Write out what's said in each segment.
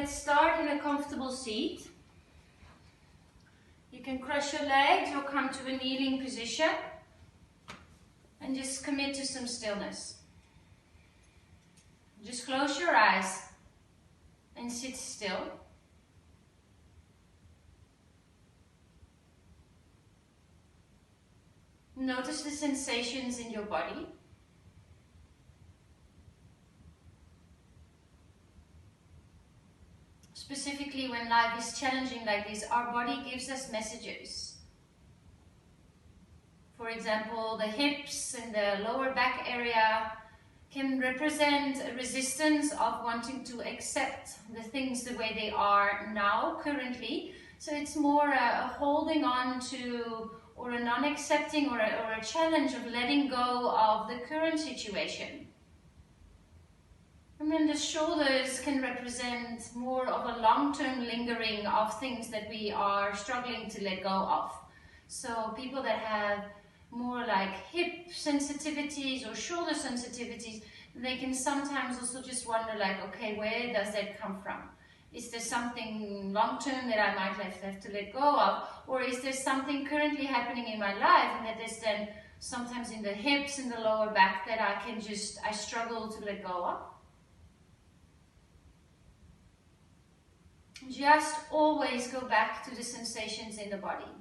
let's start in a comfortable seat. You can cross your legs or come to a kneeling position and just commit to some stillness. Just close your eyes and sit still. Notice the sensations in your body. Specifically when life is challenging like this, our body gives us messages. For example, the hips and the lower back area can represent a resistance of wanting to accept the things the way they are now, currently. So it's more a holding on to, or a non-accepting, or a challenge of letting go of the current situation. And then the shoulders can represent more of a long-term lingering of things that we are struggling to let go of. So people that have more like hip sensitivities or shoulder sensitivities, they can sometimes also just wonder like, okay, where does that come from? Is there something long-term that I might have to let go of? Or is there something currently happening in my life and that is then sometimes in the hips and the lower back that I struggle to let go of? Just always go back to the sensations in the body.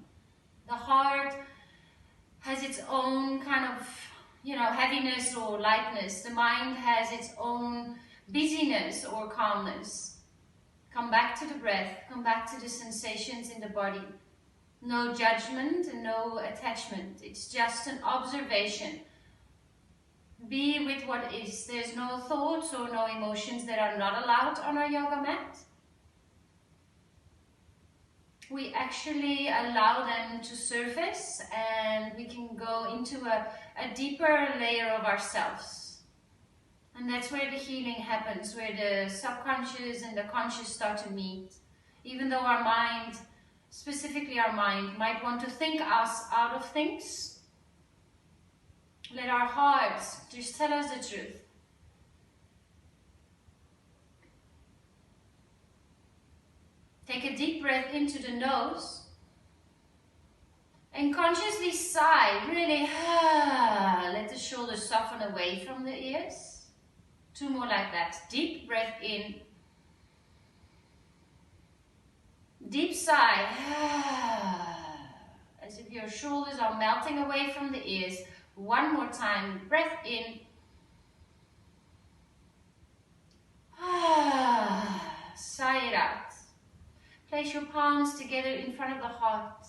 The heart has its own kind of, heaviness or lightness. The mind has its own busyness or calmness. Come back to the breath, come back to the sensations in the body. No judgment and no attachment. It's just an observation. Be with what is. There's no thoughts or no emotions that are not allowed on our yoga mat. We actually allow them to surface and we can go into a deeper layer of ourselves. And that's where the healing happens, where the subconscious and the conscious start to meet. Even though our mind, specifically our mind, might want to think us out of things, let our hearts just tell us the truth. Take a deep breath into the nose and consciously sigh, really let the shoulders soften away from the ears. 2 more like that. Deep breath in. Deep sigh, as if your shoulders are melting away from the ears. 1 more time, breath in. Sigh it out. Place your palms together in front of the heart.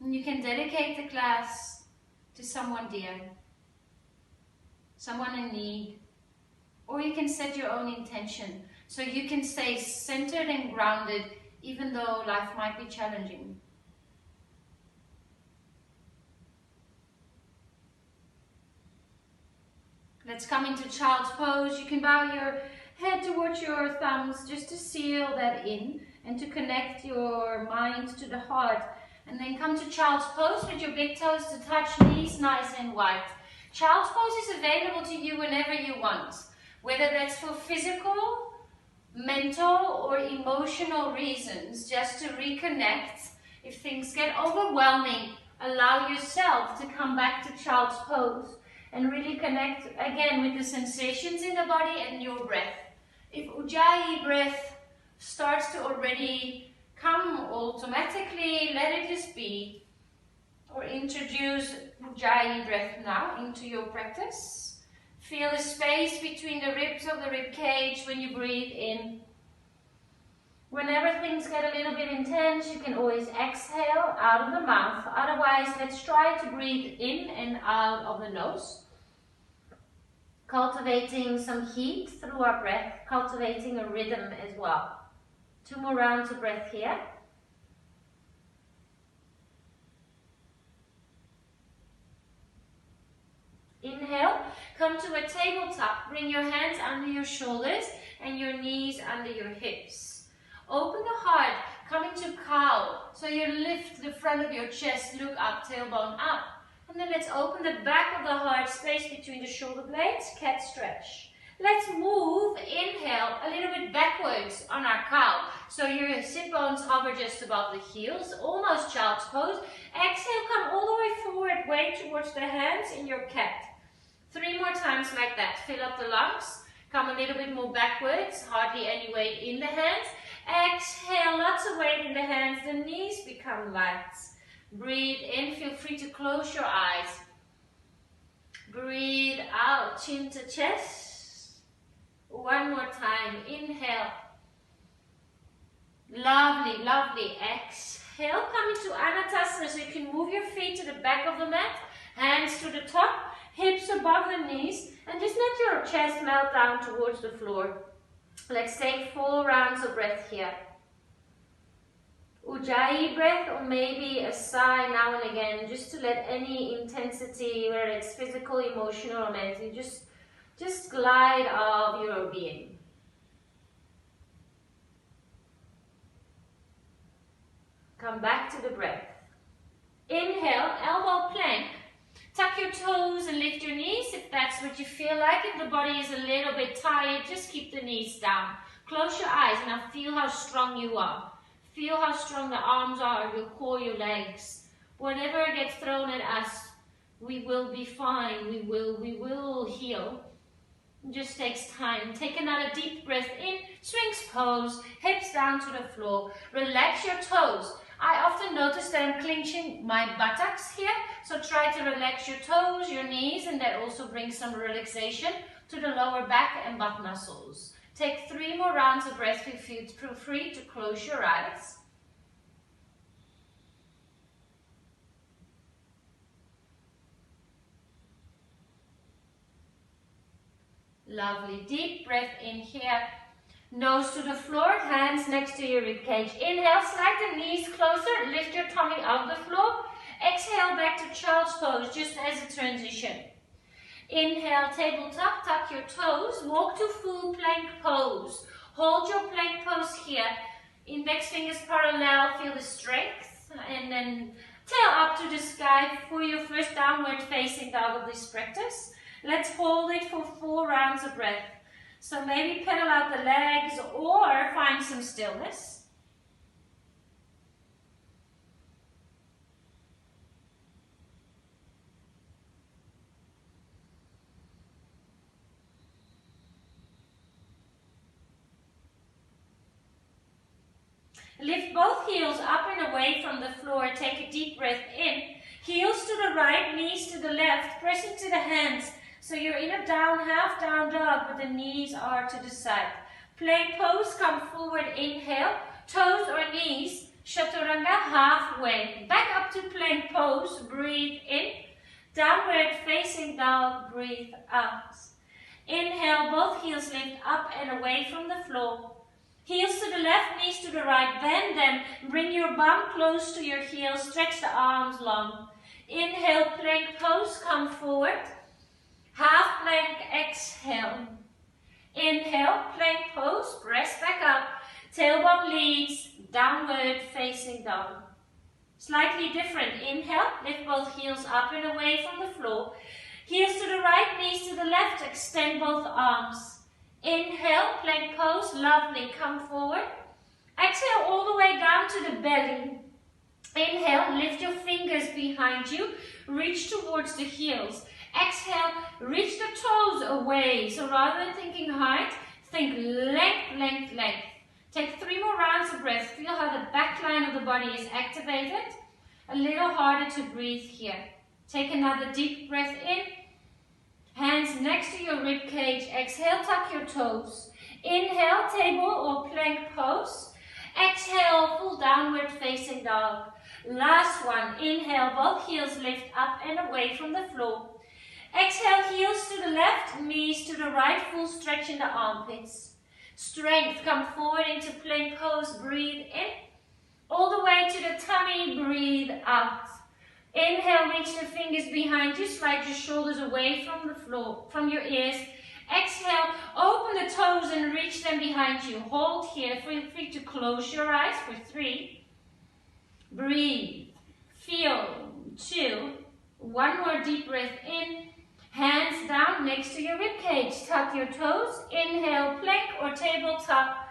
And you can dedicate the class to someone dear, someone in need, or you can set your own intention so you can stay centered and grounded even though life might be challenging. Let's come into child's pose. You can bow your head towards your thumbs just to seal that in and to connect your mind to the heart. And then come to child's pose with your big toes to touch, knees nice and wide. Child's pose is available to you whenever you want, whether that's for physical, mental or emotional reasons, just to reconnect. If things get overwhelming, allow yourself to come back to child's pose and really connect again with the sensations in the body and your breath. If Ujjayi breath starts to already come automatically, let it just be. Or introduce Ujjayi breath now into your practice. Feel the space between the ribs of the rib cage when you breathe in. Whenever things get a little bit intense, you can always exhale out of the mouth. Otherwise, let's try to breathe in and out of the nose. Cultivating some heat through our breath, cultivating a rhythm as well. 2 more rounds of breath here. Inhale, come to a tabletop. Bring your hands under your shoulders and your knees under your hips. Open the heart, come into cow. So you lift the front of your chest, look up, tailbone up. And then let's open the back of the heart, space between the shoulder blades, cat stretch. Let's move, inhale, a little bit backwards on our cow. So your sit bones hover just above the heels, almost child's pose. Exhale, come all the way forward, weight towards the hands in your cat. 3 more times like that. Fill up the lungs. Come a little bit more backwards, hardly any weight in the hands. Exhale, lots of weight in the hands. The knees become light. Breathe in, feel free to close your eyes. Breathe out, chin to chest. 1 more time, inhale. Lovely, lovely. Exhale, come into Utkatasana, so you can move your feet to the back of the mat, hands to the top, hips above the knees, and just let your chest melt down towards the floor. Let's take 4 rounds of breath here. Ujjayi breath, or maybe a sigh now and again, just to let any intensity, whether it's physical, emotional, or mental, just glide out of your being. Come back to the breath. Inhale, elbow plank. Tuck your toes and lift your knees if that's what you feel like. If the body is a little bit tired, just keep the knees down. Close your eyes and now feel how strong you are. Feel how strong the arms are, your core, your legs. Whatever gets thrown at us, we will be fine. We will heal. It just takes time. Take another deep breath in, Sphinx pose, hips down to the floor. Relax your toes. I often notice that I'm clenching my buttocks here, so try to relax your toes, your knees, and that also brings some relaxation to the lower back and butt muscles. Take 3 more rounds of breath. Feel free to close your eyes. Lovely. Deep breath in here. Nose to the floor, hands next to your ribcage. Inhale, slide the knees closer, lift your tummy out of the floor. Exhale, back to child's pose, just as a transition. Inhale, tabletop, tuck your toes, walk to full plank pose. Hold your plank pose here. Index fingers parallel, feel the strength. And then tail up to the sky for your first downward facing dog of this practice. Let's hold it for 4 rounds of breath. So maybe pedal out the legs or find some stillness. Lift both heels up and away from the floor. Take a deep breath in. Heels to the right, knees to the left. Press into the hands. So you're in a half down dog, but the knees are to the side. Plank pose, come forward, inhale. Toes or knees, Chaturanga halfway. Back up to plank pose, breathe in. Downward facing dog, breathe out. Inhale, both heels lift up and away from the floor. Heels to the left, knees to the right, bend them. Bring your bum close to your heels, stretch the arms long. Inhale, plank pose, come forward. Half plank, exhale. Inhale, plank pose, press back up. Tailbone leads, downward facing dog. Slightly different. Inhale, lift both heels up and away from the floor. Heels to the right, knees to the left, extend both arms. Inhale, plank pose, lovely, come forward. Exhale all the way down to the belly. Inhale, lift your fingers behind you, reach towards the heels. Exhale, reach the toes away. So rather than thinking height, think length, length, length. Take 3 more rounds of breath. Feel how the back line of the body is activated. A little harder to breathe here. Take another deep breath in. Hands next to your rib cage. Exhale, tuck your toes. Inhale, table or plank pose. Exhale, full downward facing dog. Last one. Inhale, both heels lift up and away from the floor. Exhale, heels to the left, knees to the right, full stretch in the armpits. Strength, come forward into plank pose, breathe in. All the way to the tummy, breathe out. Inhale, reach the fingers behind you, slide your shoulders away from the floor, from your ears. Exhale, open the toes and reach them behind you. Hold here, feel free to close your eyes for 3. Breathe, feel, 2. 1 more deep breath in. Hands down next to your rib cage. Tuck your toes. Inhale, plank or tabletop.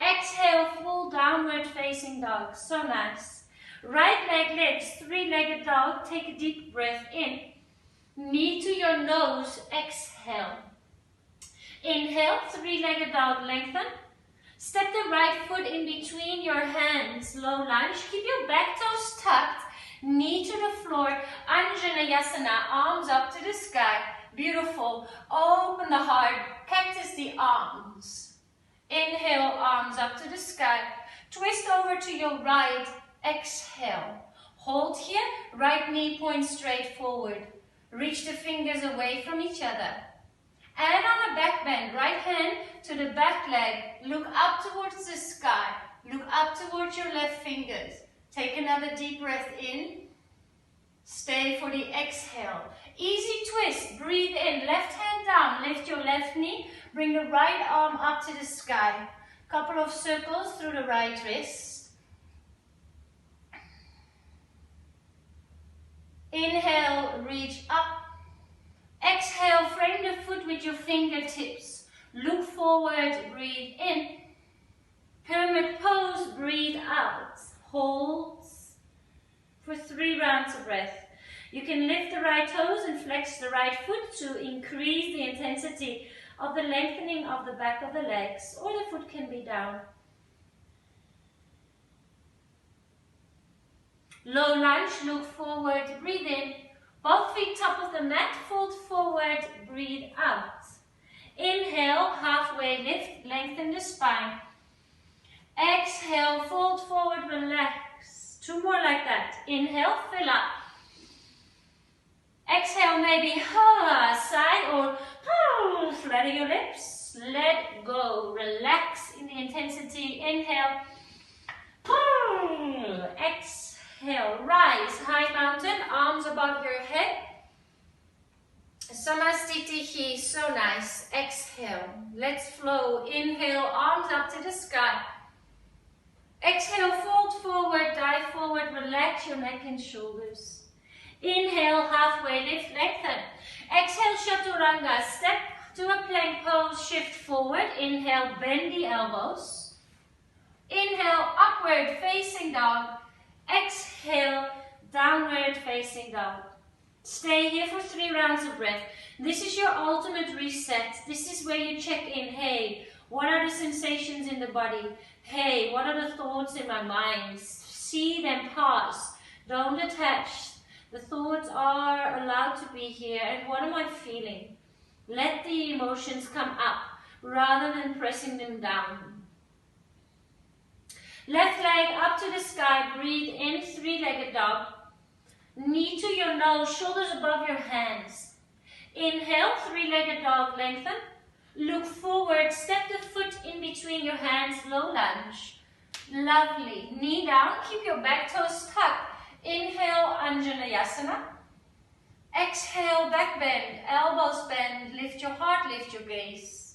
Exhale, full downward facing dog. So nice. Right leg lifts, three-legged dog. Take a deep breath in. Knee to your nose. Exhale. Inhale, three-legged dog. Lengthen. Step the right foot in between your hands. Low lunge. Keep your back toes tucked. Knee to the floor. Untitled, arms up to the sky. Beautiful. Open the heart. Cactus the arms. Inhale, arms up to the sky. Twist over to your right. Exhale. Hold here. Right knee points straight forward. Reach the fingers away from each other. And on a back bend, right hand to the back leg. Look up towards the sky. Look up towards your left fingers. Take another deep breath in. Stay for the exhale. Easy twist. Breathe in. Left hand down. Lift your left knee. Bring the right arm up to the sky. Couple of circles through the right wrist. Inhale, reach up. Exhale, frame the foot with your fingertips. Look forward, breathe in. Pyramid pose, breathe out. Hold for 3 rounds of breath. You can lift the right toes and flex the right foot to increase the intensity of the lengthening of the back of the legs, or the foot can be down. Low lunge, look forward, breathe in. Both feet top of the mat, fold forward, breathe out. Inhale, halfway lift, lengthen the spine. Exhale, fold forward, relax. 2 more like that. Inhale, fill up. Exhale, maybe sigh or flatter your lips. Let go, relax in the intensity. Inhale, exhale, rise, high mountain, arms above your head. Samastitihi, so nice. Exhale, let's flow. Inhale, arms up to the sky. Exhale, fold forward, dive forward, relax your neck and shoulders. Inhale, halfway lift, lengthen. Exhale, Chaturanga, step to a plank pose, shift forward. Inhale, bend the elbows. Inhale, upward facing dog. Exhale, downward facing dog. Stay here for 3 rounds of breath. This is your ultimate reset. This is where you check in. Hey, what are the sensations in the body? Hey, what are the thoughts in my mind? See them pass. Don't attach. The thoughts are allowed to be here. And what am I feeling? Let the emotions come up rather than pressing them down. Left leg up to the sky. Breathe in, 3-legged dog. Knee to your nose, shoulders above your hands. Inhale, 3-legged dog, lengthen. Look forward, step the foot in between your hands, low lunge. Lovely. Knee down, keep your back toes tucked. Inhale, Anjaneyasana. Exhale, back bend, elbows bend, lift your heart, lift your gaze.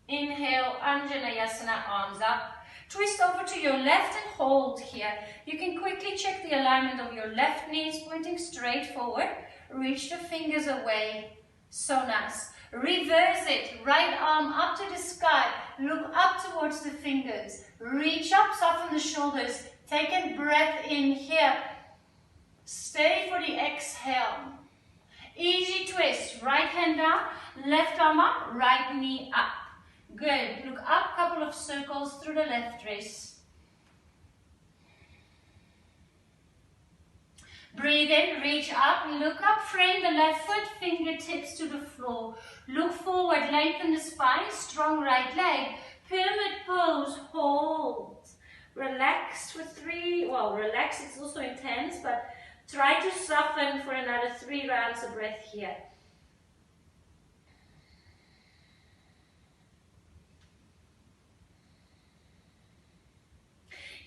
Inhale, Anjaneyasana, arms up. Twist over to your left and hold here. You can quickly check the alignment of your left knees pointing straight forward. Reach the fingers away. So nice. Reverse it. Right arm up to the sky. Look up towards the fingers. Reach up, soften the shoulders. Take a breath in here. Stay for the exhale. Easy twist. Right hand down, left arm up, right knee up. Good. Look up, couple of circles through the left wrist. Breathe in, reach up, look up, frame the left foot, fingertips to the floor. Look forward, lengthen the spine, strong right leg. Pyramid pose, hold. Relax for 3, relax, it's also intense, but try to soften for another 3 rounds of breath here.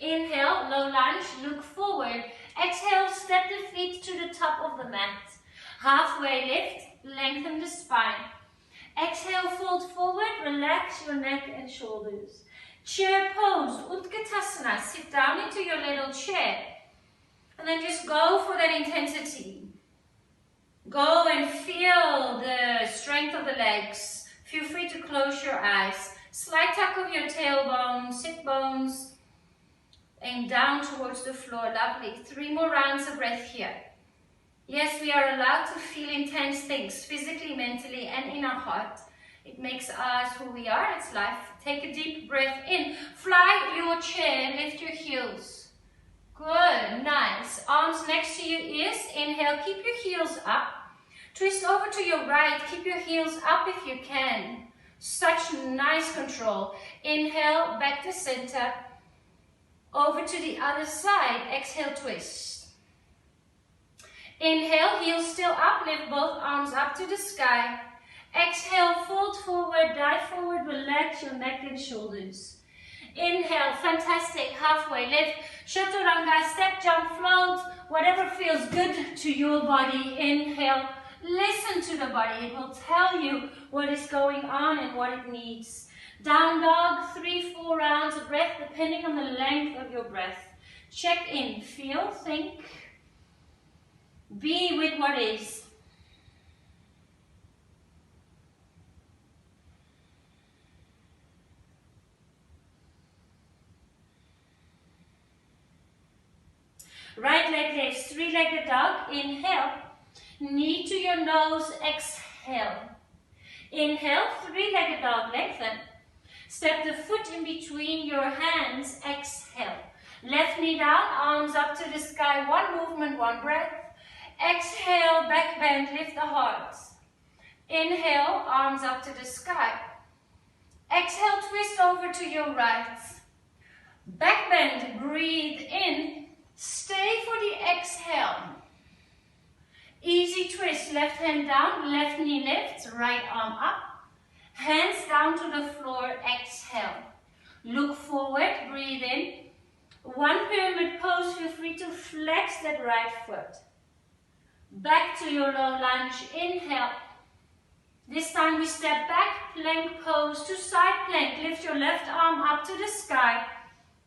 Inhale, low lunge, look forward. Exhale, step the feet to the top of the mat. Halfway lift, lengthen the spine. Exhale, fold forward, relax your neck and shoulders. Chair pose, Utkatasana, sit down into your little chair. And then just go for that intensity. Go and feel the strength of the legs. Feel free to close your eyes. Slight tuck of your tailbone, sit bones, and down towards the floor. Lovely. 3 more rounds of breath here. Yes, we are allowed to feel intense things, physically, mentally, and in our heart. It makes us who we are. It's life. Take a deep breath in. Fly your chair. Lift your heels. Good. Nice. Arms next to your ears. Inhale. Keep your heels up. Twist over to your right. Keep your heels up if you can. Such nice control. Inhale. Back to center. Over to the other side. Exhale. Twist. Inhale. Heels still up. Lift both arms up to the sky. Exhale, fold forward, dive forward, relax your neck and shoulders. Inhale, fantastic, halfway lift, Chaturanga, step, jump, float, whatever feels good to your body. Inhale, listen to the body, it will tell you what is going on and what it needs. Down dog, 3-4 rounds of breath depending on the length of your breath. Check in, feel, think, be with what is. Right leg lifts, 3-legged dog. Inhale, knee to your nose, exhale. Inhale, 3-legged dog, lengthen. Step the foot in between your hands, exhale. Left knee down, arms up to the sky, 1 movement, 1 breath. Exhale, back bend, lift the heart. Inhale, arms up to the sky. Exhale, twist over to your right. Back bend, breathe in. Stay for the exhale. Easy twist, left hand down, left knee lifts, right arm up. Hands down to the floor, exhale. Look forward, breathe in. 1 pyramid pose, feel free to flex that right foot. Back to your low lunge, inhale. This time we step back, plank pose to side plank. Lift your left arm up to the sky.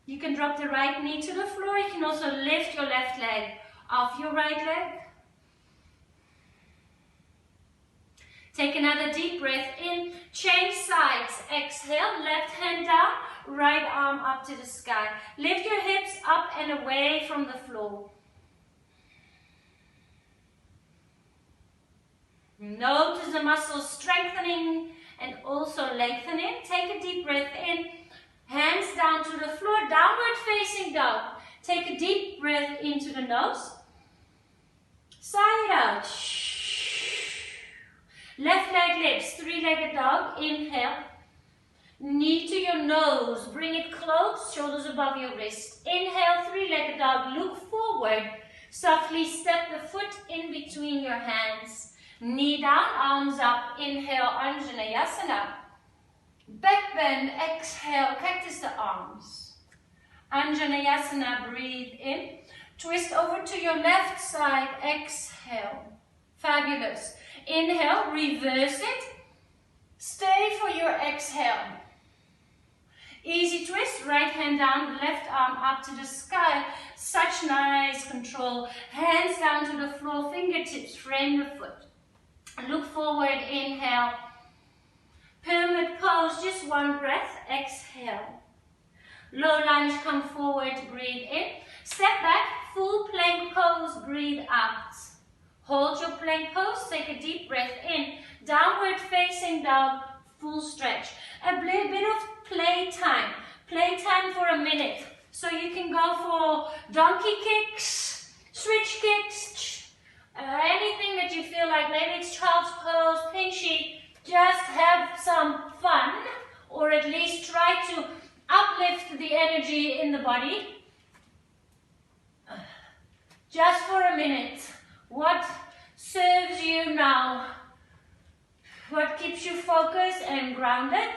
You can drop the right knee to the floor. You can also lift your left leg off your right leg. Take another deep breath in. Change sides. Exhale. Left hand down. Right arm up to the sky. Lift your hips up and away from the floor. Notice the muscles strengthening and also lengthening. Take a deep breath in. Hands down to the floor, downward facing dog. Take a deep breath into the nose. Sigh it out. Left leg lifts, 3-legged dog. Inhale. Knee to your nose. Bring it close, shoulders above your wrist. Inhale, 3-legged dog. Look forward. Softly step the foot in between your hands. Knee down, arms up. Inhale, Anjaneyasana. Back bend, exhale, cactus the arms. Anjaneyasana, breathe in. Twist over to your left side, exhale. Fabulous. Inhale, reverse it. Stay for your exhale. Easy twist, right hand down, left arm up to the sky. Such nice control. Hands down to the floor, fingertips frame the foot. Look forward, inhale. Pyramid pose, just 1 breath, exhale. Low lunge, come forward, breathe in. Step back, full plank pose, breathe out. Hold your plank pose, take a deep breath in. Downward facing dog, full stretch. A bit of playtime. Playtime for a minute. So you can go for donkey kicks, switch kicks, anything that you feel like. Maybe it's child's pose, pinchy. Just have some fun, or at least try to uplift the energy in the body. Just for a minute. What serves you now? What keeps you focused and grounded?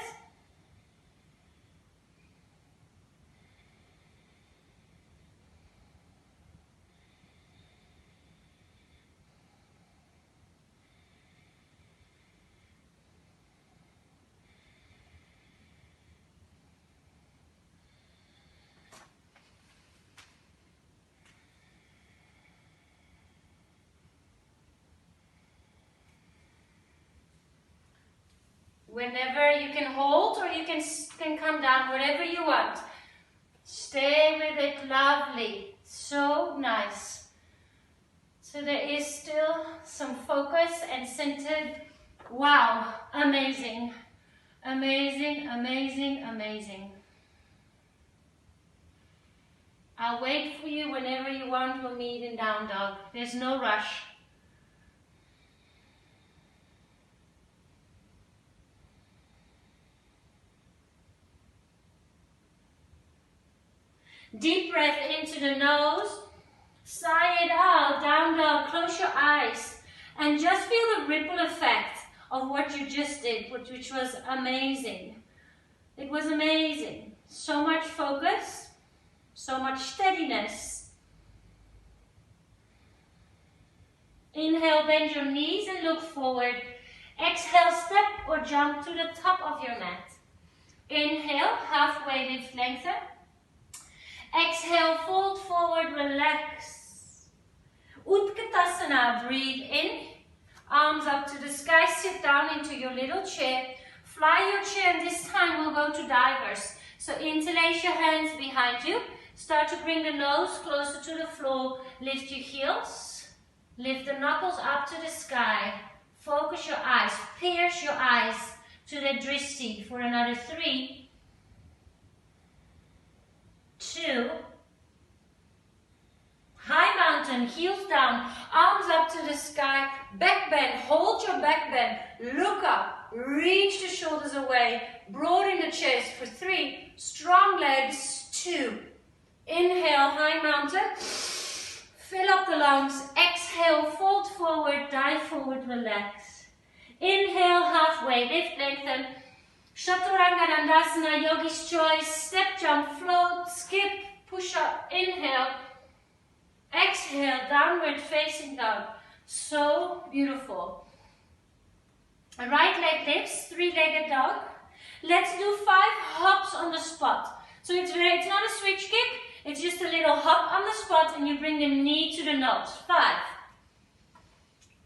Whenever you can hold or you can come down, whatever you want. Stay with it, lovely. So nice. So there is still some focus and centered. Wow, amazing. Amazing, amazing, amazing. I'll wait for you whenever you want. We'll meet in down dog. There's no rush. Deep breath into the nose. Sigh it out, down dog. Close your eyes and just feel the ripple effect of what you just did, which was amazing. It was amazing. So much focus, so much steadiness. Inhale, bend your knees and look forward. Exhale, step or jump to the top of your mat. Inhale, halfway lift, lengthen. Exhale, fold forward, relax. Utkatasana, breathe in. Arms up to the sky, sit down into your little chair. Fly your chair, and this time we'll go to divers. So interlace your hands behind you. Start to bring the nose closer to the floor. Lift your heels. Lift the knuckles up to the sky. Focus your eyes. Pierce your eyes to the drishti for another 3, 2. High mountain, heels down, arms up to the sky, back bend, hold your back bend, look up, reach the shoulders away, broaden the chest for 3, strong legs, 2. Inhale, high mountain, fill up the lungs, exhale, fold forward, dive forward, relax. Inhale, halfway, lift, lengthen, Chaturanga, Dandasana, Yogi's Choice, step, jump, float, skip, push up, inhale, exhale, downward facing dog. So beautiful. Right leg lifts, 3-legged dog. Let's do 5 hops on the spot. So it's not a switch kick, it's just a little hop on the spot and you bring the knee to the nose. 5,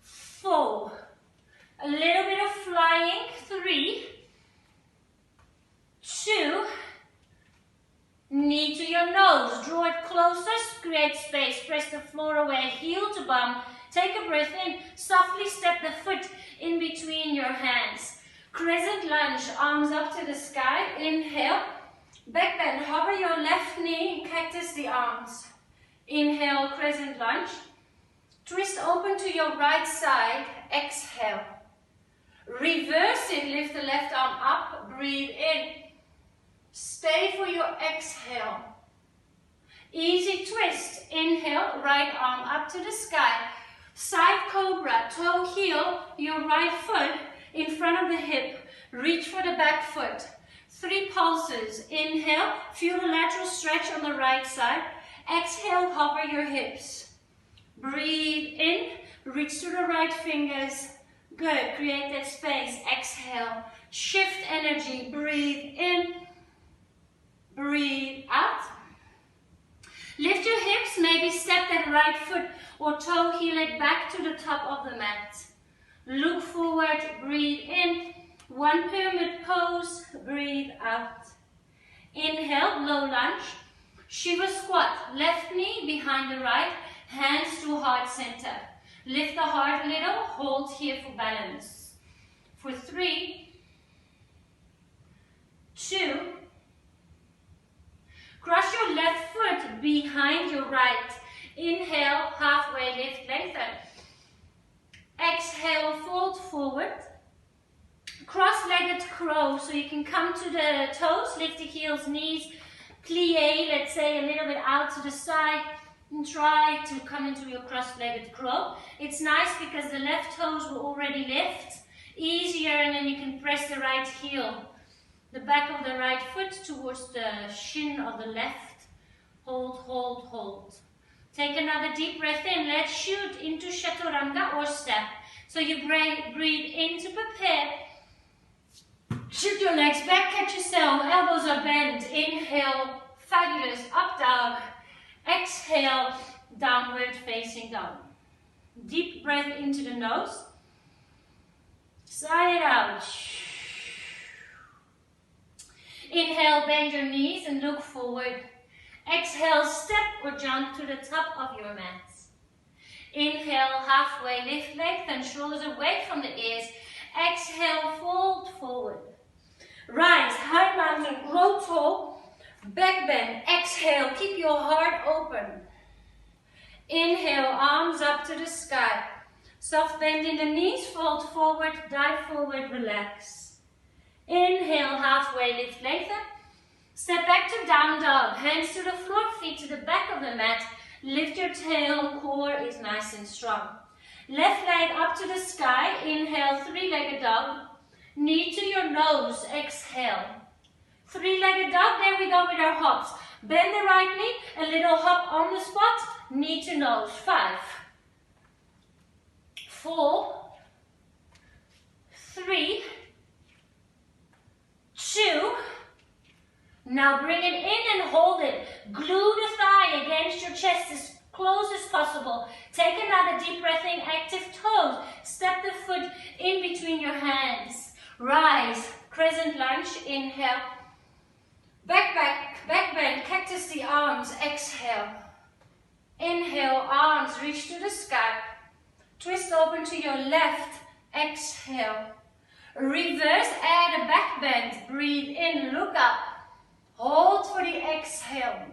4, a little bit of flying, 3, 2, knee to your nose, draw it closer, create space, press the floor away, heel to bum, take a breath in, softly step the foot in between your hands. Crescent lunge, arms up to the sky, inhale, back bend, hover your left knee, cactus the arms. Inhale, crescent lunge, twist open to your right side, exhale. Reverse it, lift the left arm up, breathe in. Stay for your exhale. Easy twist. Inhale, right arm up to the sky. Side cobra, toe heel, your right foot in front of the hip. Reach for the back foot. 3 pulses. Inhale, feel the lateral stretch on the right side. Exhale, hover your hips. Breathe in, reach to the right fingers. Good, create that space. Exhale, shift energy. Breathe in. Breathe out. Lift your hips, maybe step that right foot or toe heel it back to the top of the mat. Look forward, breathe in. 1 pyramid pose, breathe out. Inhale, low lunge. Shiva squat, left knee behind the right, hands to heart center. Lift the heart a little, hold here for balance. For 3, 2, cross your left foot behind your right. Inhale, halfway lift, lengthen. Exhale, fold forward. Cross-legged crow, so you can come to the toes, lift the heels, knees, plie, let's say a little bit out to the side, and try to come into your cross-legged crow. It's nice because the left toes will already lift. Easier, and then you can press the right heel, the back of the right foot towards the shin of the left. Hold, hold, hold. Take another deep breath in. Let's shoot into Chaturanga or step. So you breathe in to prepare. Shoot your legs back, catch yourself. Elbows are bent. Inhale, fabulous, up dog. Exhale, downward facing dog. Deep breath into the nose. Sigh it out. Inhale, bend your knees and look forward. Exhale, step or jump to the top of your mat. Inhale, halfway lift, lengthen, shoulders away from the ears. Exhale, fold forward. Rise, high mountain, grow tall, back bend. Exhale, keep your heart open. Inhale, arms up to the sky. Soft bend in the knees, fold forward, dive forward, relax. Inhale, halfway lift, lengthen. Step back to down dog, hands to the floor, feet to the back of the mat. Lift your tail, core is nice and strong. Left leg up to the sky, inhale, three-legged dog. Knee to your nose, exhale. Three-legged dog, there we go with our hops. Bend the right knee, a little hop on the spot, knee to nose. 5, 4, 3, 2. Now bring it in and hold it. Glue the thigh against your chest as close as possible. Take another deep breath in, active toes. Step the foot in between your hands. Rise, crescent lunge, inhale. Back bend, cactus the arms, exhale. Inhale, arms reach to the sky. Twist open to your left, exhale. Reverse, add a back bend. Breathe in, look up. Hold for the exhale.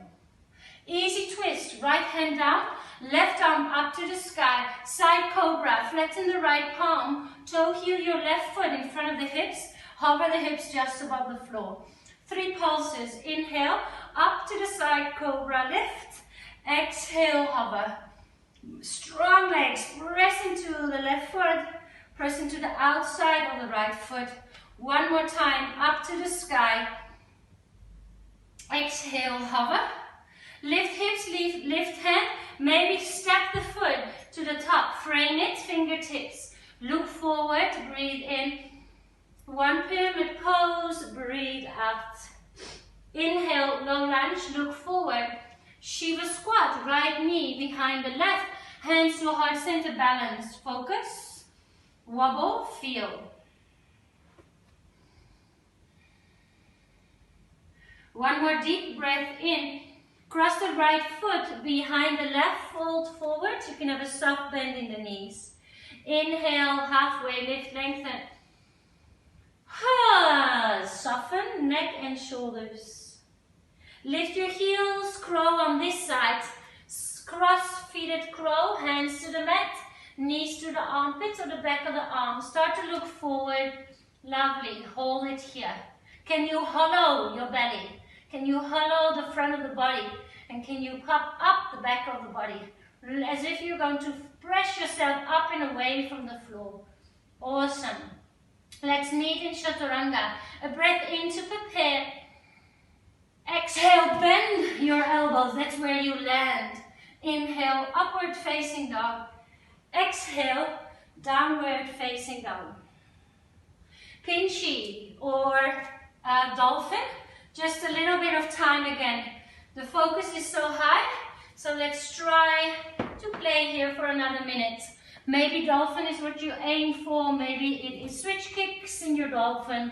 Easy twist, right hand down, left arm up to the sky. Side cobra, flatten the right palm. Toe heel your left foot in front of the hips. Hover the hips just above the floor. 3 pulses. Inhale, up to the side cobra, lift. Exhale, hover. Strong legs, press into the left foot. Press into the outside of the right foot. One more time, up to the sky. Exhale, hover. Lift hips, lift hand. Maybe step the foot to the top. Frame it, fingertips. Look forward, breathe in. One pyramid pose, breathe out. Inhale, low lunge, look forward. Shiva squat, right knee behind the left. Hands to heart center, balance. Focus. Wobble, feel. One more deep breath in. Cross the right foot behind the left, fold forward. You can have a soft bend in the knees. Inhale, halfway lift, lengthen. Soften neck and shoulders. Lift your heels, crow on this side. Cross-feeted crow, hands to the mat. Knees to the armpits or the back of the arms. Start to look forward. Lovely, hold it here. Can you hollow your belly? Can you hollow the front of the body? And can you pop up the back of the body? As if you're going to press yourself up and away from the floor. Awesome. Let's meet in Chaturanga. A breath in to prepare. Exhale, bend your elbows. That's where you land. Inhale, upward facing dog. Exhale, downward facing dog. Pinchy or dolphin. Just a little bit of time again. The focus is so high, so let's try to play here for another minute. Maybe dolphin is what you aim for, maybe it is switch kicks in your dolphin.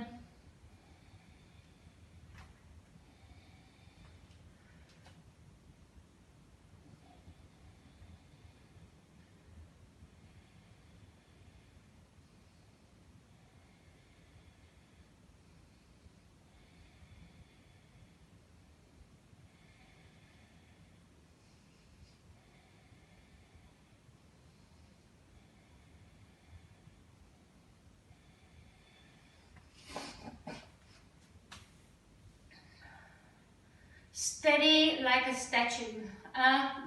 Steady like a statue.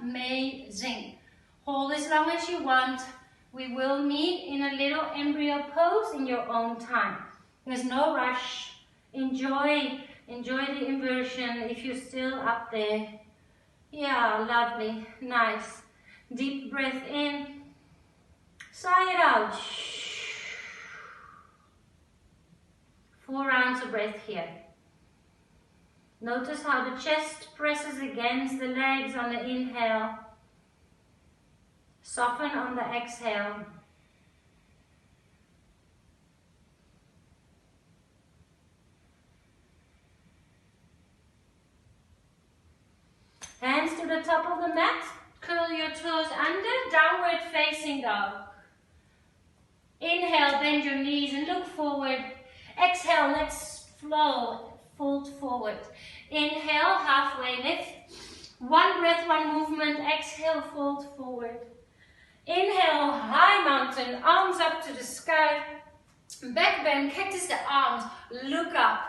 Amazing. Hold as long as you want. We will meet in a little embryo pose in your own time. There's no rush. Enjoy the inversion if you're still up there. Yeah, lovely, nice. Deep breath in. Sigh it out. 4 rounds of breath here. Notice how the chest presses against the legs on the inhale. Soften on the exhale. the top of the mat. Curl your toes under, downward facing dog. Inhale, bend your knees and look forward. Exhale, let's flow, fold forward. Inhale, halfway lift. One breath, one movement. Exhale, fold forward. Inhale, high mountain, arms up to the sky. Back bend, cactus the arms, look up.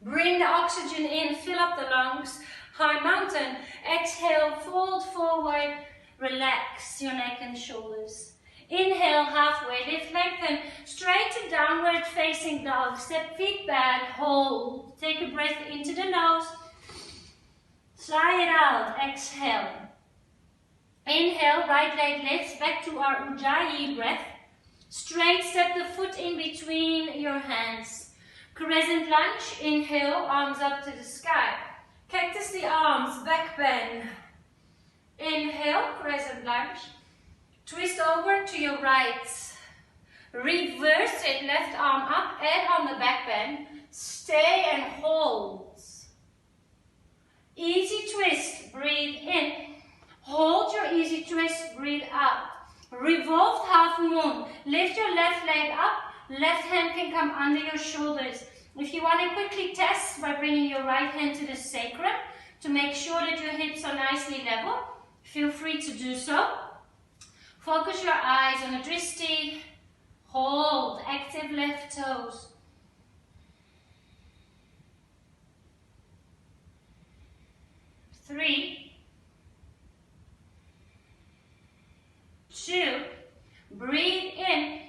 Bring the oxygen in, fill up the lungs. High mountain, exhale, fold forward. Relax your neck and shoulders. Inhale, halfway lift, lengthen, straight to downward facing dog. Step feet back, hold. Take a breath into the nose. Sigh it out, exhale. Inhale, right leg lifts back to our Ujjayi breath. Straight step the foot in between your hands. Crescent lunge, inhale, arms up to the sky. Cactus the arms, back bend. Inhale, crescent lunge. Twist over to your right. Reverse it, left arm up, and on the back bend. Stay and hold. Easy twist, breathe in. Hold your easy twist, breathe out. Revolved half moon. Lift your left leg up. Left hand can come under your shoulders. If you want to quickly test by bringing your right hand to the sacrum to make sure that your hips are nicely level, feel free to do so. Focus your eyes on the dristi. Hold, active left toes. 3, 2, breathe in,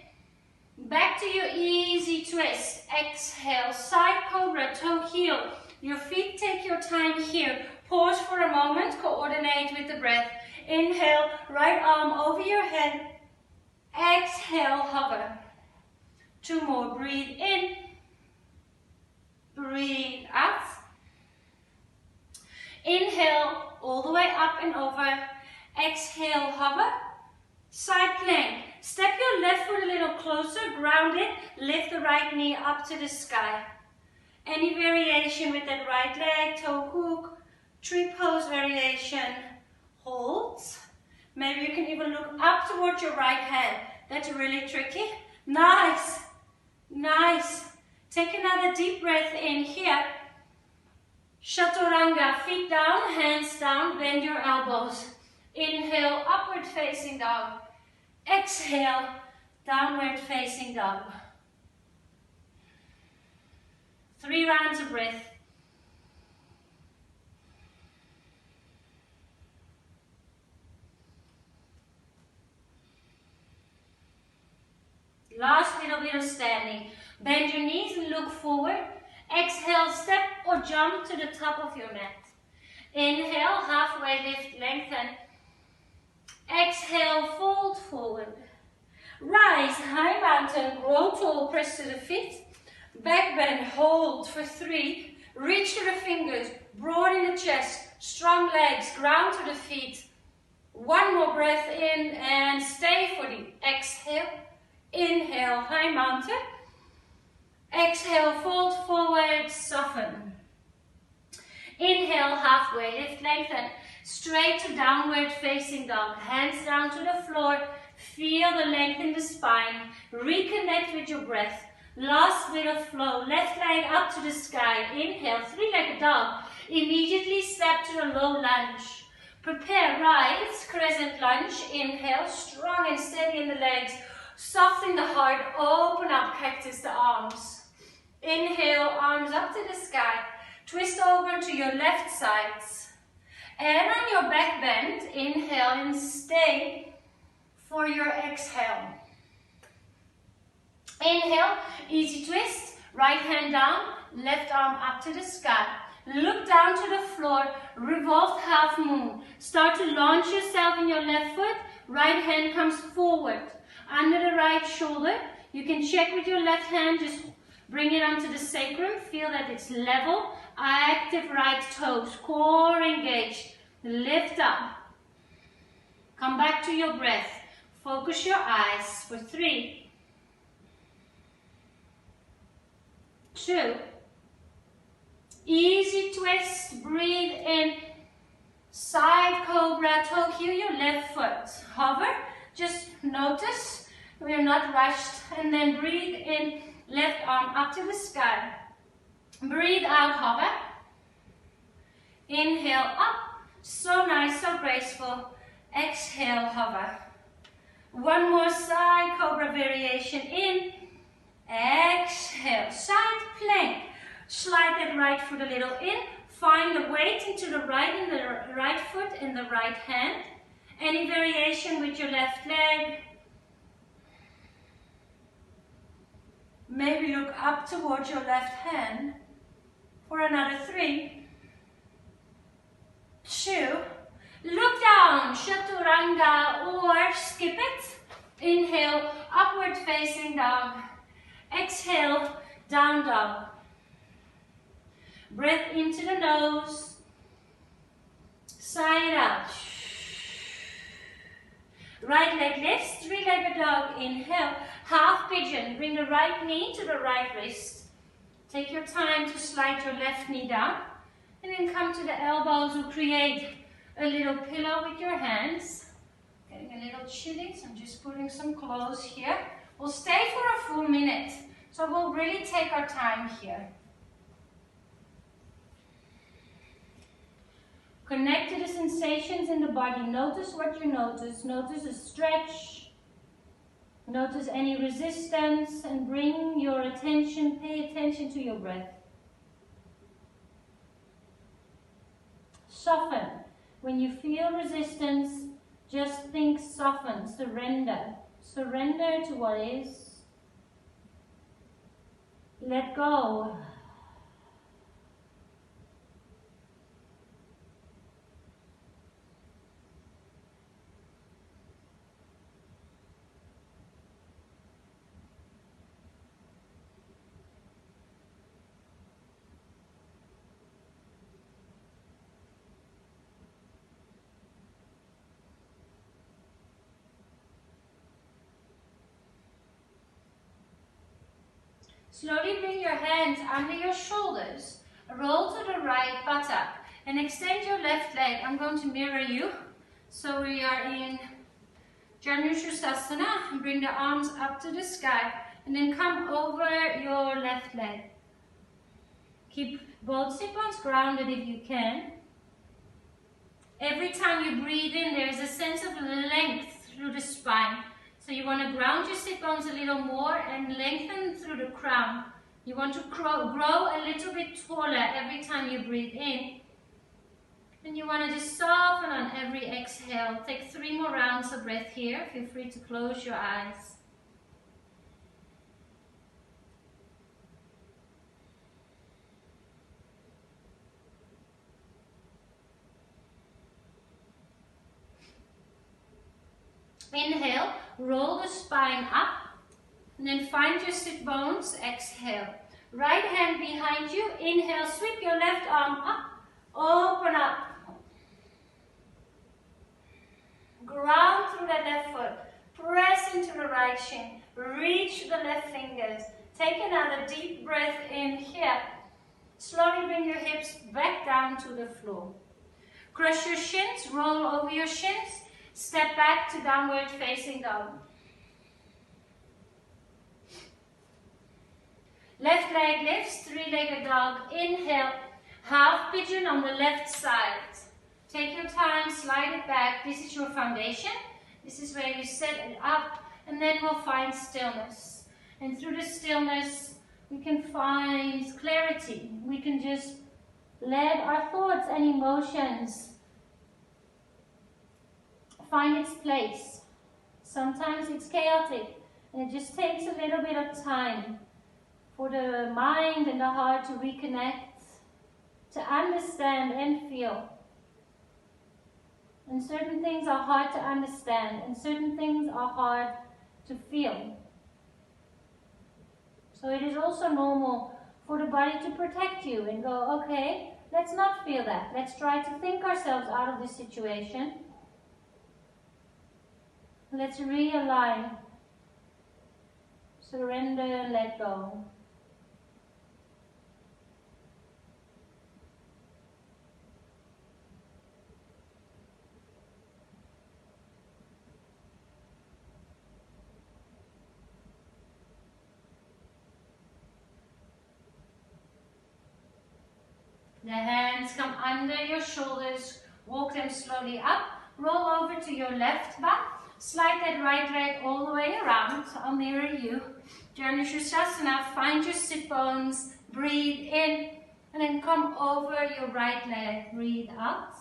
back to your easy twist, exhale, side cobra, toe heel, your feet take your time here, pause for a moment, coordinate with the breath, inhale, right arm over your head, exhale, hover, 2 more, breathe in, breathe out, inhale, all the way up and over, exhale, hover, side plank, step your left foot a little closer, ground it, lift the right knee up to the sky. Any variation with that right leg, toe hook, tree pose variation, hold. Maybe you can even look up towards your right hand. That's really tricky. Nice, nice. Take another deep breath in here. Chaturanga, feet down, hands down, bend your elbows. Inhale, upward facing dog. Exhale, downward facing dog. 3 rounds of breath. Last little bit of standing. Bend your knees and look forward. Exhale, step or jump to the top of your mat. Inhale, halfway lift, lengthen. Exhale, fold forward. Rise, high mountain, grow tall, press to the feet. Back bend, hold for 3. Reach to the fingers, broad in the chest, strong legs, ground to the feet. 1 more breath in and stay for the exhale. Inhale, high mountain. Exhale, fold forward, soften. Inhale, halfway lift, lengthen. Straight to downward facing dog. Hands down to the floor. Feel the length in the spine. Reconnect with your breath. Last bit of flow. Left leg up to the sky. Inhale, 3-legged dog. Immediately step to a low lunge. Prepare, rise, crescent lunge. Inhale, strong and steady in the legs. Soften the heart. Open up, cactus the arms. Inhale, arms up to the sky. Twist over to your left sides. And on your back bend, inhale and stay for your exhale. Inhale, easy twist, right hand down, left arm up to the sky. Look down to the floor, revolved half moon. Start to launch yourself in your left foot, right hand comes forward. Under the right shoulder, you can check with your left hand, just bring it onto the sacrum, feel that it's level. Active right toes, core engaged. Lift up. Come back to your breath. Focus your eyes for 3, 2. Easy twist, breathe in. Side cue your left foot. Hover, just notice we're not rushed, and then breathe in, left arm up to the sky. Breathe out, hover. Inhale up, so nice, so graceful. Exhale, hover. One more side, Cobra variation. In, exhale, side plank. Slide that right foot a little in. Find the weight into the right in the right foot and the right hand. Any variation with your left leg. Maybe look up towards your left hand for another 3, 2. Look down, Chaturanga, or skip it. Inhale, upward facing dog. Exhale, down dog. Breath into the nose. Sigh it out. Right leg lifts, 3-legged dog. Inhale, half pigeon. Bring the right knee to the right wrist. Take your time to slide your left knee down. And then come to the elbows or create a little pillow with your hands. Getting a little chilly, so I'm just putting some clothes here. We'll stay for a full minute, so we'll really take our time here. Connect to the sensations in the body. Notice what you notice. Notice a stretch. Notice any resistance, and bring your attention, pay attention to your breath. Soften. When you feel resistance, just think soften, surrender. Surrender to what is. Let go. Slowly bring your hands under your shoulders. Roll to the right buttock and extend your left leg. I'm going to mirror you. So we are in Utkatasana. Bring the arms up to the sky and then come over your left leg. Keep both sit bones grounded if you can. Every time you breathe in, there is a sense of length through the spine. So you want to ground your sit bones a little more and lengthen through the crown. You want to grow a little bit taller every time you breathe in. And you want to just soften on every exhale. Take 3 more rounds of breath here. Feel free to close your eyes. Inhale, roll the spine up, and then find your sit bones. Exhale. Right hand behind you. Inhale, sweep your left arm up, open up. Ground through that left foot. Press into the right shin. Reach the left fingers. Take another deep breath in here. Slowly bring your hips back down to the floor. Cross your shins, roll over your shins. Step back to downward facing dog. Left leg lifts, 3-legged dog. Inhale, half pigeon on the left side. Take your time, slide it back. This is your foundation. This is where you set it up, and then we'll find stillness. And through the stillness, we can find clarity. We can just let our thoughts and emotions find its place. Sometimes it's chaotic, and it just takes a little bit of time for the mind and the heart to reconnect, to understand and feel. And certain things are hard to understand, and certain things are hard to feel. So it is also normal for the body to protect you and go, okay, let's not feel that. Let's try to think ourselves out of this situation. Let's realign, surrender and let go. The hands come under your shoulders, walk them slowly up, roll over to your left back, slide that right leg all the way around. I'll mirror you. Utkatasana, find your sit bones, breathe in, and then come over your right leg, breathe out.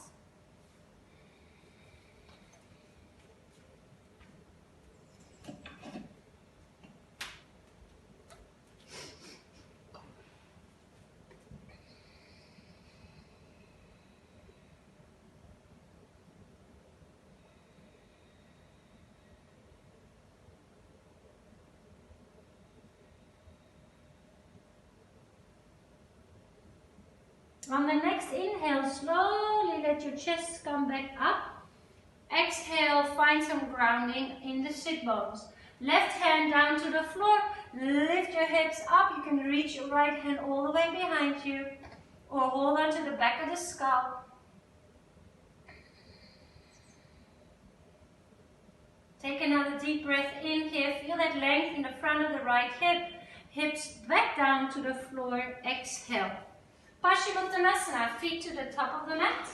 On the next inhale, slowly let your chest come back up. Exhale, find some grounding in the sit bones. Left hand down to the floor, lift your hips up. You can reach your right hand all the way behind you or hold on to the back of the skull. Take another deep breath in here. Feel that length in the front of the right hip. Hips back down to the floor. Exhale. Utkatasana, feet to the top of the mat.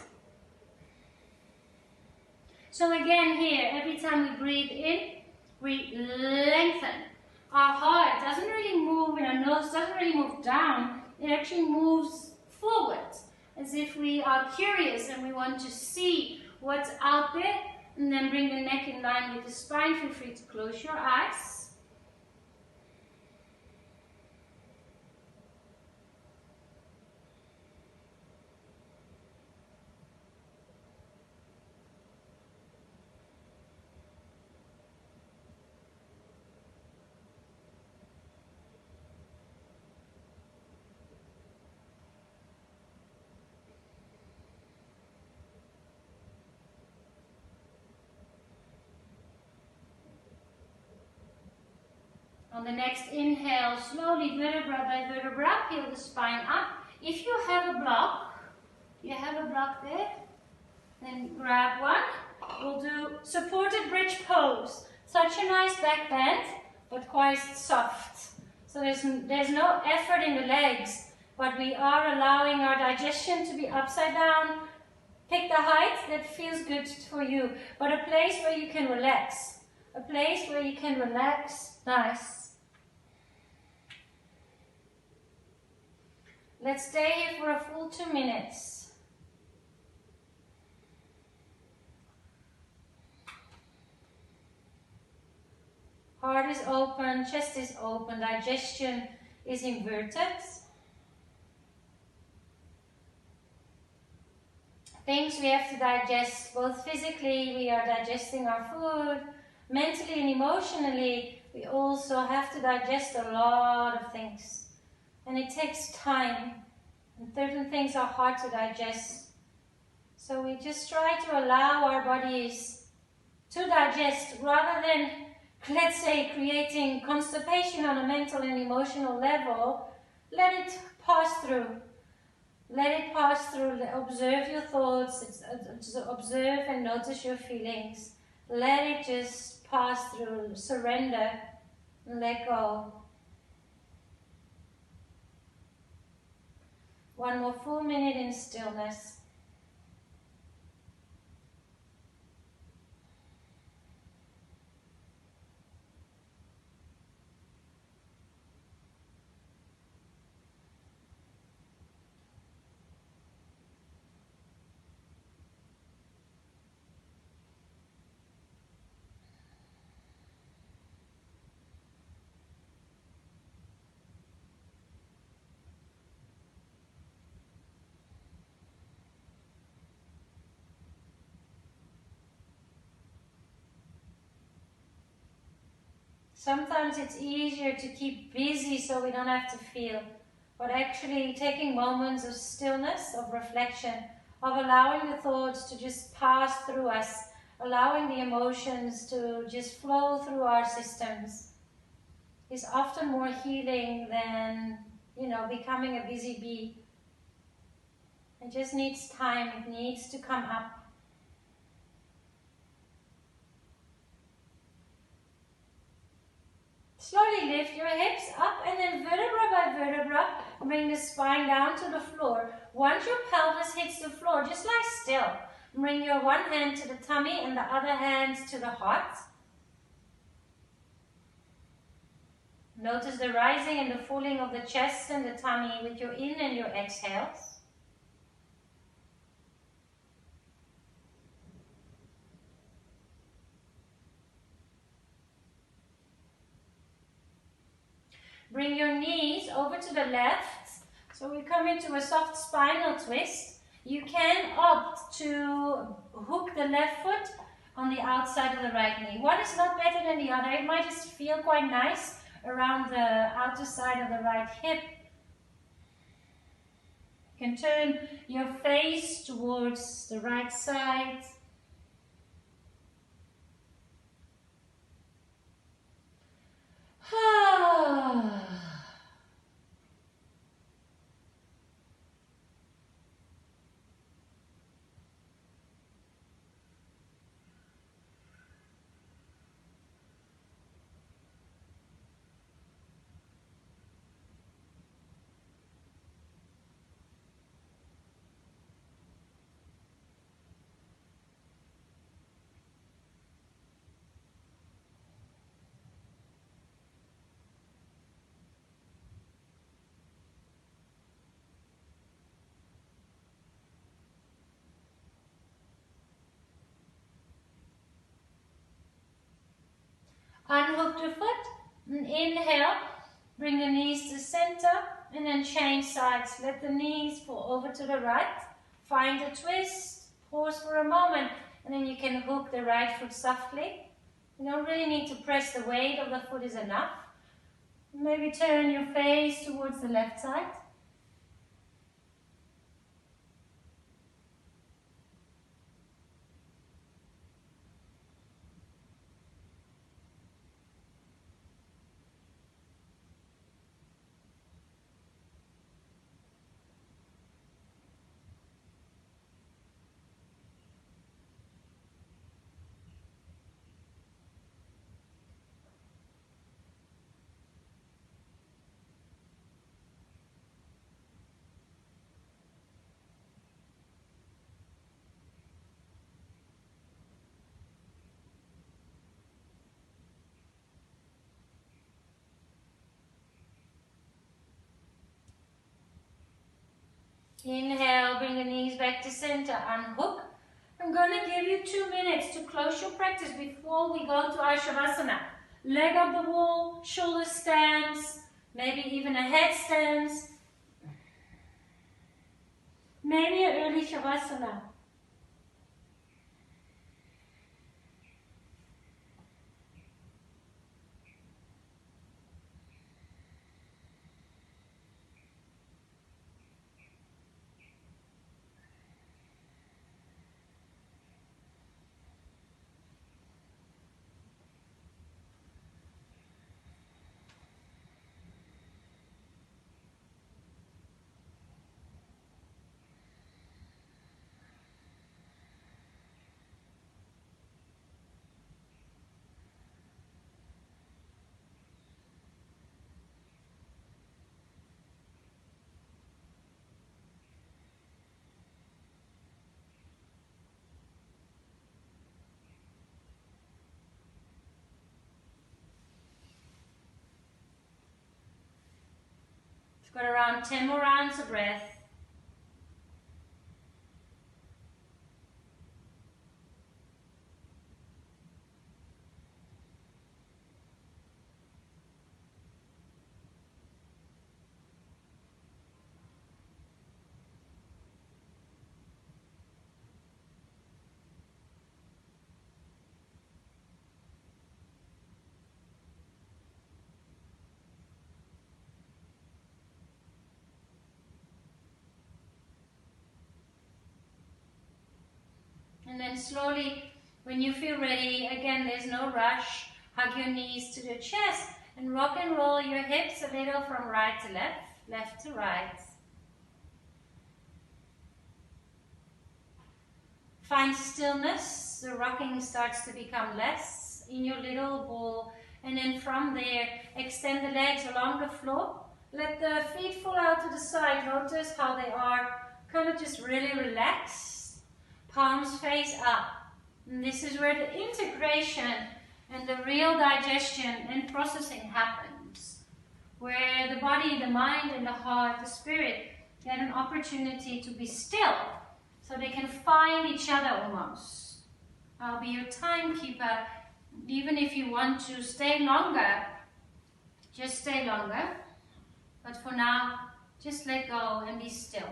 So again here, every time we breathe in, we lengthen. Our heart doesn't really move and our nose doesn't really move down. It actually moves forward, as if we are curious and we want to see what's out there. And then bring the neck in line with the spine. Feel free to close your eyes. On the next inhale, slowly vertebra by vertebra, peel the spine up. If you have a block, there, then grab one. We'll do supported bridge pose. Such a nice back bend, but quite soft. So there's no effort in the legs, but we are allowing our digestion to be upside down. Pick the height that feels good for you, but a place where you can relax. A place where you can relax. Nice. Let's stay here for a full 2 minutes. Heart is open, chest is open, digestion is inverted. Things we have to digest, both physically, we are digesting our food, mentally and emotionally, we also have to digest a lot of things. And it takes time, and certain things are hard to digest. So we just try to allow our bodies to digest rather than, let's say, creating constipation on a mental and emotional level. Let it pass through. Let it pass through. Observe your thoughts, observe and notice your feelings. Let it just pass through. Surrender and let go. One more full minute in stillness. Sometimes it's easier to keep busy so we don't have to feel, but actually taking moments of stillness, of reflection, of allowing the thoughts to just pass through us, allowing the emotions to just flow through our systems is often more healing than, becoming a busy bee. It just needs time, it needs to come up. Slowly lift your hips up and then vertebra by vertebra, Bring the spine down to the floor. Once your pelvis hits the floor, just lie still. Bring your one hand to the tummy and the other hand to the heart. Notice the rising and the falling of the chest and the tummy with your in and your exhales. Bring your knees over to the left. So we come into a soft spinal twist. You can opt to hook the left foot on the outside of the right knee. One is not better than the other. It might just feel quite nice around the outer side of the right hip. You can turn your face towards the right side. Unhook the foot, and inhale, bring the knees to center, and then change sides. Let the knees fall over to the right, find a twist, pause for a moment, and then you can hook the right foot softly. You don't really need to press, the weight of the foot is enough. Maybe turn your face towards the left side. Inhale, bring the knees back to center, unhook. I'm going to give you 2 minutes to close your practice before we go to our Shavasana. Leg up the wall, shoulder stands, maybe even a head stance. Maybe an early Shavasana. Got around 10 more rounds of breath. And then slowly, when you feel ready, again, there's no rush, hug your knees to the chest and rock and roll your hips a little from right to left, left to right. Find stillness, the rocking starts to become less in your little ball, and then from there, extend the legs along the floor, Let the feet fall out to the side. Notice how they are kind of just really relaxed. Palms face up. And this is where the integration and the real digestion and processing happens. Where the body, the mind, and the heart, the spirit get an opportunity to be still. So they can find each other almost. I'll be your timekeeper. Even if you want to stay longer, just stay longer. But for now, just let go and be still.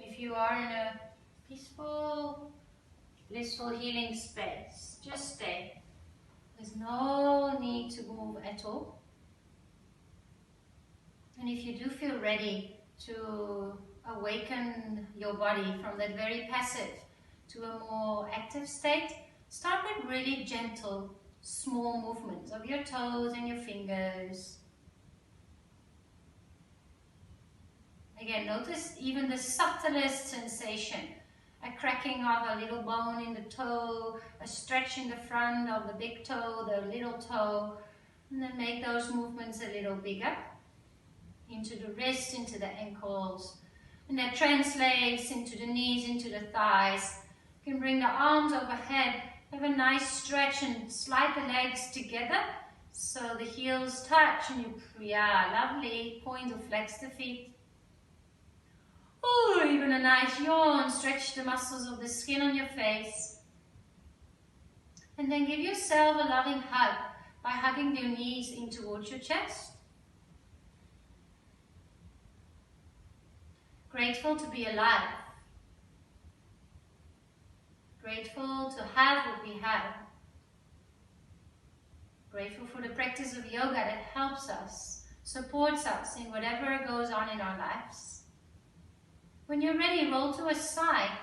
If you are in a blissful healing space. Just stay. There's no need to move at all. And if you do feel ready to awaken your body from that very passive to a more active state, start with really gentle, small movements of your toes and your fingers. Again, notice even the subtlest sensation. A cracking of a little bone in the toe, a stretch in the front of the big toe, the little toe, and then make those movements a little bigger. Into the wrist, into the ankles, and that translates into the knees, into the thighs. You can bring the arms overhead, have a nice stretch and slide the legs together so the heels touch and you, lovely, point or flex the feet. Or even a nice yawn, stretch the muscles of the skin on your face. And then give yourself a loving hug by hugging your knees in towards your chest. Grateful to be alive. Grateful to have what we have. Grateful for the practice of yoga that helps us, supports us in whatever goes on in our lives. When you're ready, roll to a side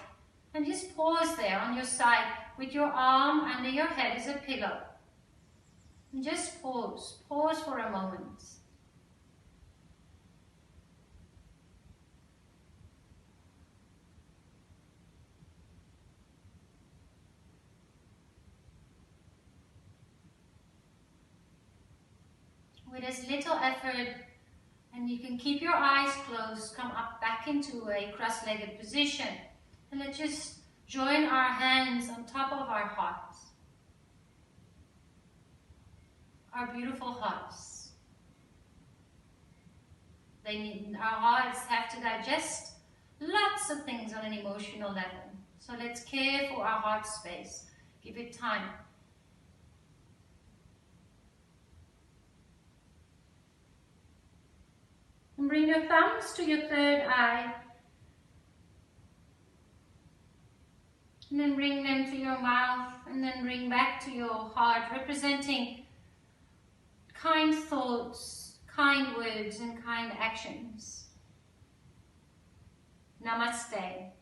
and just pause there on your side with your arm under your head as a pillow. And just pause. Pause for a moment. With as little effort, and you can keep your eyes closed, come up back into a cross-legged position. And let's just join our hands on top of our hearts. Our beautiful hearts. Our hearts have to digest lots of things on an emotional level. So let's care for our heart space. Give it time. And bring your thumbs to your third eye. And then bring them to your mouth. And then bring back to your heart, representing kind thoughts, kind words, and kind actions. Namaste.